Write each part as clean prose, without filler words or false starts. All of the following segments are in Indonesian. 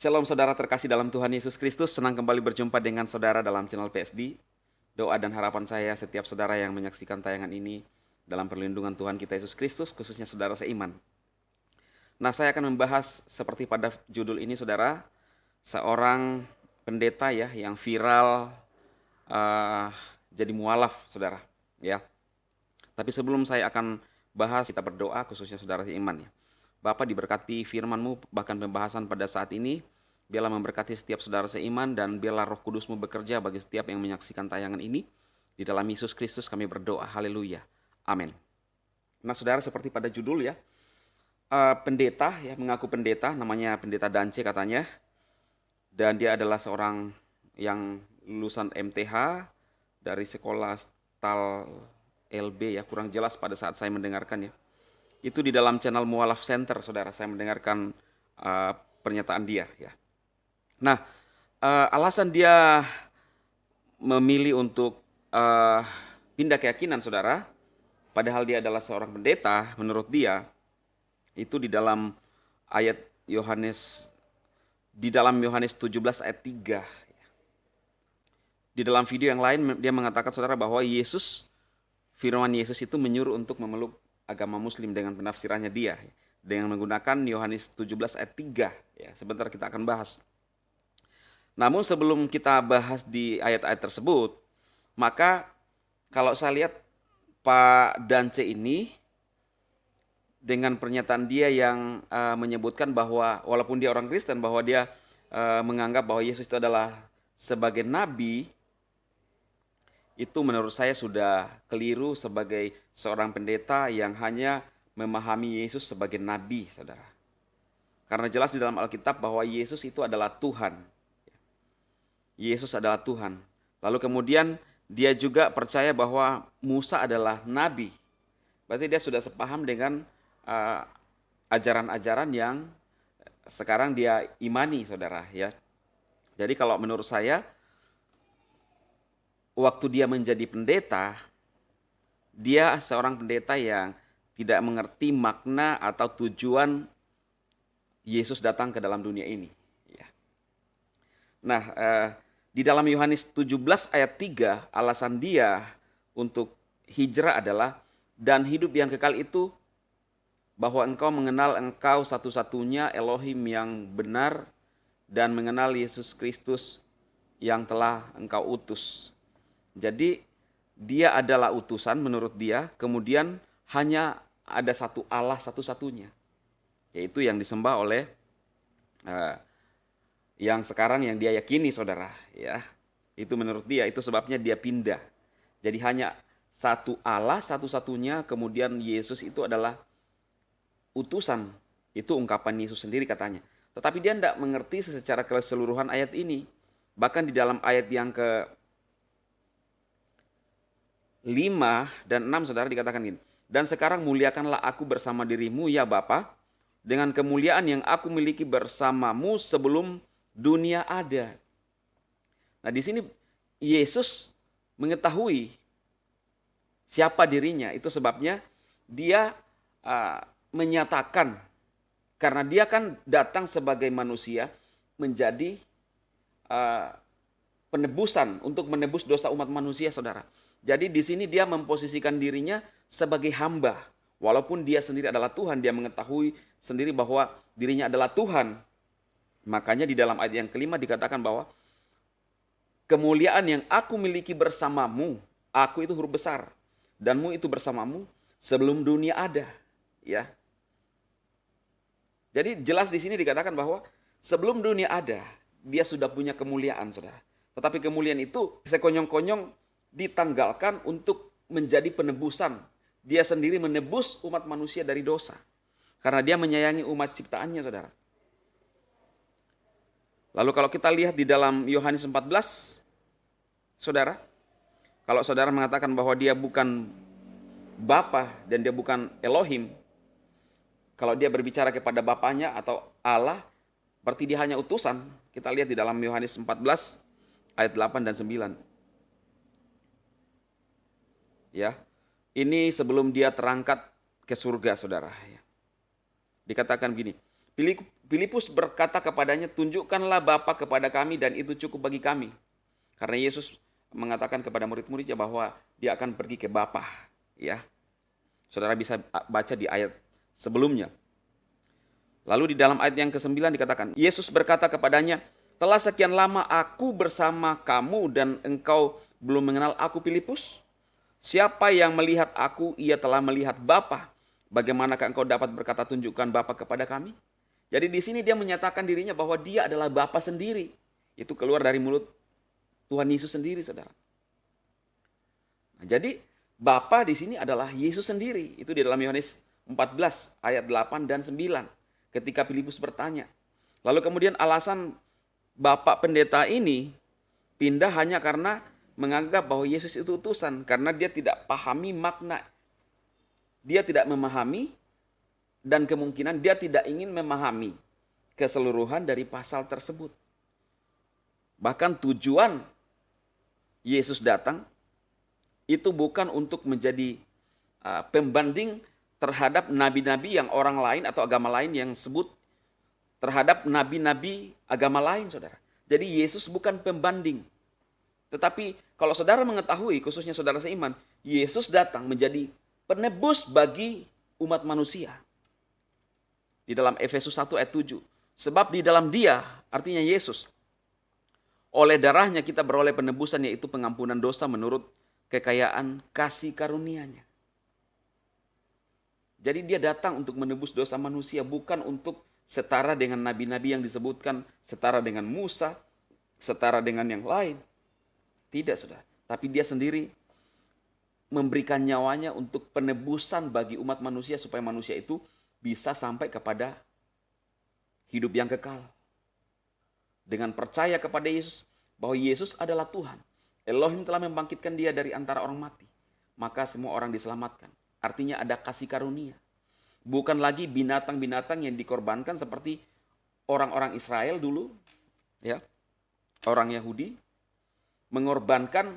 Shalom saudara terkasih dalam Tuhan Yesus Kristus, senang kembali berjumpa dengan saudara dalam channel PSD. Doa dan harapan saya setiap saudara yang menyaksikan tayangan ini dalam perlindungan Tuhan kita Yesus Kristus, khususnya saudara seiman. Nah, saya akan membahas seperti pada judul ini saudara, seorang pendeta ya yang viral jadi mualaf saudara ya. Tapi sebelum saya akan bahas, kita berdoa khususnya saudara seiman ya. Bapa, diberkati firman-Mu bahkan pembahasan pada saat ini. Biarlah memberkati setiap saudara seiman dan biarlah Roh Kudus-Mu bekerja bagi setiap yang menyaksikan tayangan ini. Di dalam Yesus Kristus kami berdoa. Haleluya. Amin. Nah saudara, seperti pada judul ya, pendeta ya, mengaku pendeta, namanya pendeta Dance katanya. Dan dia adalah seorang yang lulusan MTH dari sekolah Stal LB ya, kurang jelas pada saat saya mendengarkan ya. Itu di dalam channel Mualaf Center, saudara, saya mendengarkan pernyataan dia ya. Nah, alasan dia memilih untuk pindah keyakinan, saudara, padahal dia adalah seorang pendeta, menurut dia, itu di dalam ayat Yohanes, di dalam Yohanes 17 ayat 3. Di dalam video yang lain dia mengatakan, saudara, bahwa firman Yesus itu menyuruh untuk memeluk agama Muslim dengan penafsirannya dia dengan menggunakan Yohanes 17 ayat 3 ya. Sebentar kita akan bahas. Namun sebelum kita bahas di ayat-ayat tersebut, maka kalau saya lihat Pak Dance ini dengan pernyataan dia yang menyebutkan bahwa walaupun dia orang Kristen, bahwa dia menganggap bahwa Yesus itu adalah sebagai nabi, itu menurut saya sudah keliru sebagai seorang pendeta yang hanya memahami Yesus sebagai nabi, saudara. Karena jelas di dalam Alkitab bahwa Yesus itu adalah Tuhan. Yesus adalah Tuhan. Lalu kemudian dia juga percaya bahwa Musa adalah nabi. Berarti dia sudah sepaham dengan ajaran-ajaran yang sekarang dia imani, saudara ya. Jadi kalau menurut saya, waktu dia menjadi pendeta, dia seorang pendeta yang tidak mengerti makna atau tujuan Yesus datang ke dalam dunia ini. Nah, di dalam Yohanes 17 ayat 3, alasan dia untuk hijrah adalah, dan hidup yang kekal itu bahwa engkau mengenal engkau satu-satunya Elohim yang benar dan mengenal Yesus Kristus yang telah engkau utus. Jadi dia adalah utusan menurut dia, kemudian hanya ada satu Allah satu-satunya, yaitu yang disembah oleh yang sekarang yang dia yakini, saudara ya. Itu menurut dia, itu sebabnya dia pindah. Jadi hanya satu Allah satu-satunya, kemudian Yesus itu adalah utusan. Itu ungkapan Yesus sendiri katanya. Tetapi dia tidak mengerti secara keseluruhan ayat ini. Bahkan di dalam ayat yang ke 5 dan 6 saudara dikatakan gini. Dan sekarang muliakanlah aku bersama dirimu ya Bapa, dengan kemuliaan yang aku miliki bersamamu sebelum dunia ada. Nah di sini Yesus mengetahui siapa dirinya. Itu sebabnya dia menyatakan, karena dia kan datang sebagai manusia menjadi penebusan, untuk menebus dosa umat manusia, saudara. Jadi di sini dia memposisikan dirinya sebagai hamba. Walaupun dia sendiri adalah Tuhan, dia mengetahui sendiri bahwa dirinya adalah Tuhan. Makanya di dalam ayat yang kelima dikatakan bahwa kemuliaan yang aku miliki bersamamu, aku itu huruf besar, danmu itu bersamamu sebelum dunia ada. Ya. Jadi jelas di sini dikatakan bahwa sebelum dunia ada, dia sudah punya kemuliaan, saudara. Tetapi kemuliaan itu sekonyong-konyong ditanggalkan untuk menjadi penebusan. Dia sendiri menebus umat manusia dari dosa. Karena dia menyayangi umat ciptaannya, saudara. Lalu kalau kita lihat di dalam Yohanes 14, saudara, kalau saudara mengatakan bahwa dia bukan Bapa dan dia bukan Elohim, kalau dia berbicara kepada Bapanya atau Allah, berarti dia hanya utusan. Kita lihat di dalam Yohanes 14 ayat 8 dan 9. Ya, ini sebelum dia terangkat ke surga, saudara. Dikatakan gini, Filipus berkata kepadanya, tunjukkanlah Bapa kepada kami dan itu cukup bagi kami. Karena Yesus mengatakan kepada murid-muridnya bahwa dia akan pergi ke Bapa. Ya, saudara bisa baca di ayat sebelumnya. Lalu di dalam ayat yang ke-9 dikatakan, Yesus berkata kepadanya, telah sekian lama aku bersama kamu dan engkau belum mengenal aku Filipus? Siapa yang melihat aku, ia telah melihat Bapa. Bagaimanakah engkau dapat berkata tunjukkan Bapa kepada kami? Jadi di sini dia menyatakan dirinya bahwa dia adalah Bapa sendiri. Itu keluar dari mulut Tuhan Yesus sendiri, saudara. Nah, jadi Bapa di sini adalah Yesus sendiri. Itu di dalam Yohanes 14 ayat 8 dan 9. Ketika Filipus bertanya. Lalu kemudian alasan Bapak pendeta ini pindah hanya karena menganggap bahwa Yesus itu utusan. Karena dia tidak pahami makna. Dia tidak memahami dan kemungkinan dia tidak ingin memahami keseluruhan dari pasal tersebut. Bahkan tujuan Yesus datang itu bukan untuk menjadi pembanding terhadap nabi-nabi yang orang lain atau agama lain yang sebut terhadap nabi-nabi agama lain, saudara. Jadi Yesus bukan pembanding. Tetapi kalau saudara mengetahui, khususnya saudara seiman, Yesus datang menjadi penebus bagi umat manusia. Di dalam Efesus 1 ayat 7. Sebab di dalam dia, artinya Yesus, oleh darahnya kita beroleh penebusan, yaitu pengampunan dosa menurut kekayaan kasih karunia-Nya. Jadi dia datang untuk menebus dosa manusia, bukan untuk setara dengan nabi-nabi yang disebutkan, setara dengan Musa, setara dengan yang lain. Tidak, saudara. Tapi dia sendiri memberikan nyawanya untuk penebusan bagi umat manusia, supaya manusia itu bisa sampai kepada hidup yang kekal. Dengan percaya kepada Yesus, bahwa Yesus adalah Tuhan. Elohim telah membangkitkan dia dari antara orang mati. Maka semua orang diselamatkan. Artinya ada kasih karunia. Bukan lagi binatang-binatang yang dikorbankan seperti orang-orang Israel dulu. Ya, orang Yahudi mengorbankan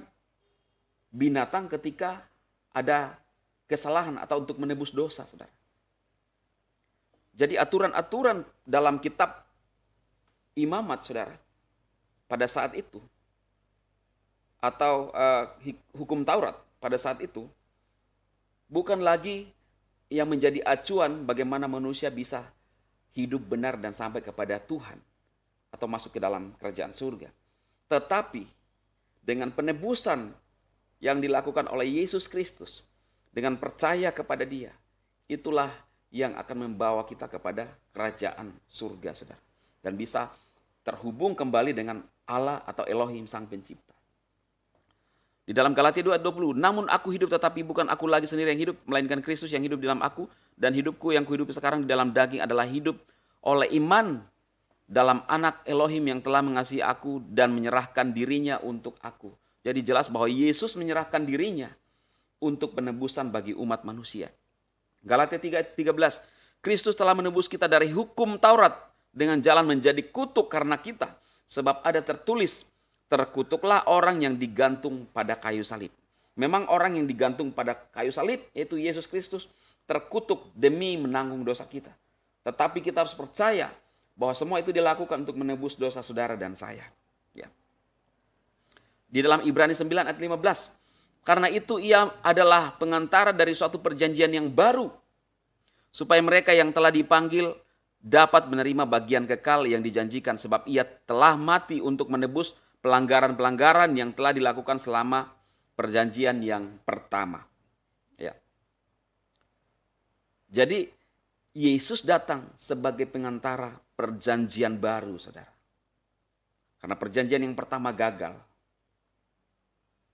binatang ketika ada kesalahan atau untuk menebus dosa, saudara. Jadi aturan-aturan dalam kitab imamat, saudara, pada saat itu, atau hukum Taurat pada saat itu, bukan lagi yang menjadi acuan bagaimana manusia bisa hidup benar dan sampai kepada Tuhan, atau masuk ke dalam kerajaan surga. Tetapi dengan penebusan yang dilakukan oleh Yesus Kristus, dengan percaya kepada dia, itulah yang akan membawa kita kepada kerajaan surga, saudara. Dan bisa terhubung kembali dengan Allah atau Elohim Sang Pencipta. Di dalam Galatia 2:20, namun aku hidup tetapi bukan aku lagi sendiri yang hidup, melainkan Kristus yang hidup di dalam aku, dan hidupku yang kuhidupi sekarang di dalam daging adalah hidup oleh iman dalam anak Elohim yang telah mengasihi aku dan menyerahkan dirinya untuk aku. Jadi jelas bahwa Yesus menyerahkan dirinya untuk penebusan bagi umat manusia. Galatia 3:13, Kristus telah menebus kita dari hukum Taurat dengan jalan menjadi kutuk karena kita. Sebab ada tertulis, terkutuklah orang yang digantung pada kayu salib. Memang orang yang digantung pada kayu salib, yaitu Yesus Kristus, terkutuk demi menanggung dosa kita. Tetapi kita harus percaya bahwa semua itu dilakukan untuk menebus dosa saudara dan saya. Ya. Di dalam Ibrani 9 ayat 15, karena itu ia adalah pengantara dari suatu perjanjian yang baru, supaya mereka yang telah dipanggil dapat menerima bagian kekal yang dijanjikan, sebab ia telah mati untuk menebus pelanggaran-pelanggaran yang telah dilakukan selama perjanjian yang pertama. Ya. Jadi Yesus datang sebagai pengantara perjanjian baru, saudara. Karena perjanjian yang pertama gagal.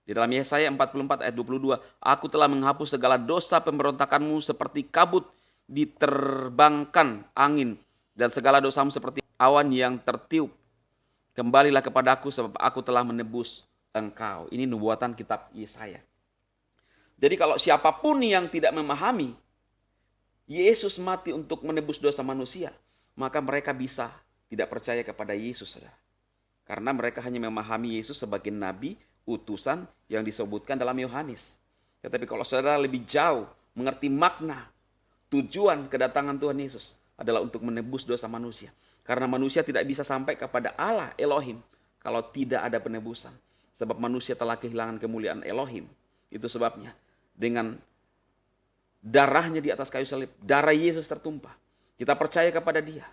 Di dalam Yesaya 44 ayat 22, aku telah menghapus segala dosa pemberontakanmu seperti kabut diterbangkan angin, dan segala dosamu seperti awan yang tertiup. Kembalilah kepadaku sebab aku telah menebus engkau. Ini nubuatan kitab Yesaya. Jadi kalau siapapun yang tidak memahami Yesus mati untuk menebus dosa manusia, maka mereka bisa tidak percaya kepada Yesus, saudara. Karena mereka hanya memahami Yesus sebagai nabi, utusan yang disebutkan dalam Yohanes. Tetapi kalau saudara lebih jauh mengerti makna, tujuan kedatangan Tuhan Yesus adalah untuk menebus dosa manusia. Karena manusia tidak bisa sampai kepada Allah Elohim kalau tidak ada penebusan. Sebab manusia telah kehilangan kemuliaan Elohim. Itu sebabnya dengan darahnya di atas kayu salib, darah Yesus tertumpah. Kita percaya kepada Dia.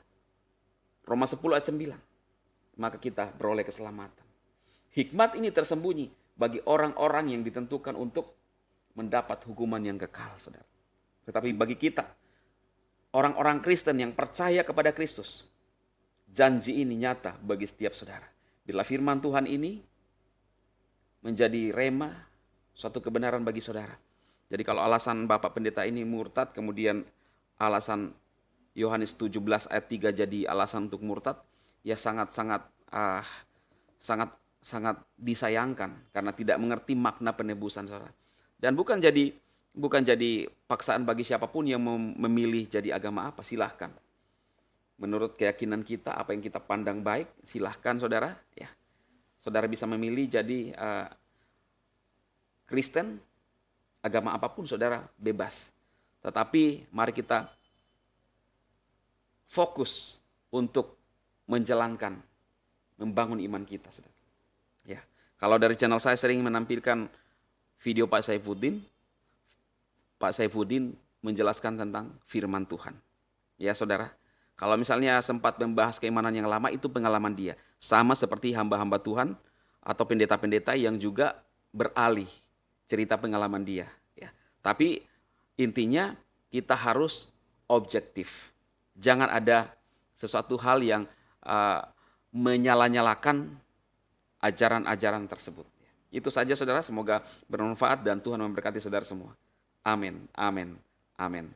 Roma 10 ayat 9. Maka kita beroleh keselamatan. Hikmat ini tersembunyi bagi orang-orang yang ditentukan untuk mendapat hukuman yang kekal, saudara. Tetapi bagi kita, orang-orang Kristen yang percaya kepada Kristus, janji ini nyata bagi setiap saudara. Bila firman Tuhan ini menjadi rema, suatu kebenaran bagi saudara. Jadi kalau alasan Bapak Pendeta ini murtad, kemudian alasan Yohanes 17 ayat 3 jadi alasan untuk murtad, ya sangat-sangat sangat disayangkan karena tidak mengerti makna penebusan, saudara. Dan bukan jadi paksaan bagi siapapun yang memilih jadi agama apa, silahkan. Menurut keyakinan kita, apa yang kita pandang baik, silahkan saudara. Ya, saudara bisa memilih jadi Kristen, agama apapun saudara bebas. Tetapi mari kita fokus untuk menjalankan, membangun iman kita, saudara. Ya, kalau dari channel saya sering menampilkan video Pak Saifuddin. Pak Saifuddin menjelaskan tentang firman Tuhan. Ya, saudara. Kalau misalnya sempat membahas keimanan yang lama, itu pengalaman dia. Sama seperti hamba-hamba Tuhan atau pendeta-pendeta yang juga beralih cerita pengalaman dia. Ya. Tapi intinya kita harus objektif. Jangan ada sesuatu hal yang menyala-nyalakan ajaran-ajaran tersebut. Itu saja saudara, semoga bermanfaat dan Tuhan memberkati saudara semua. Amin, amin, amin.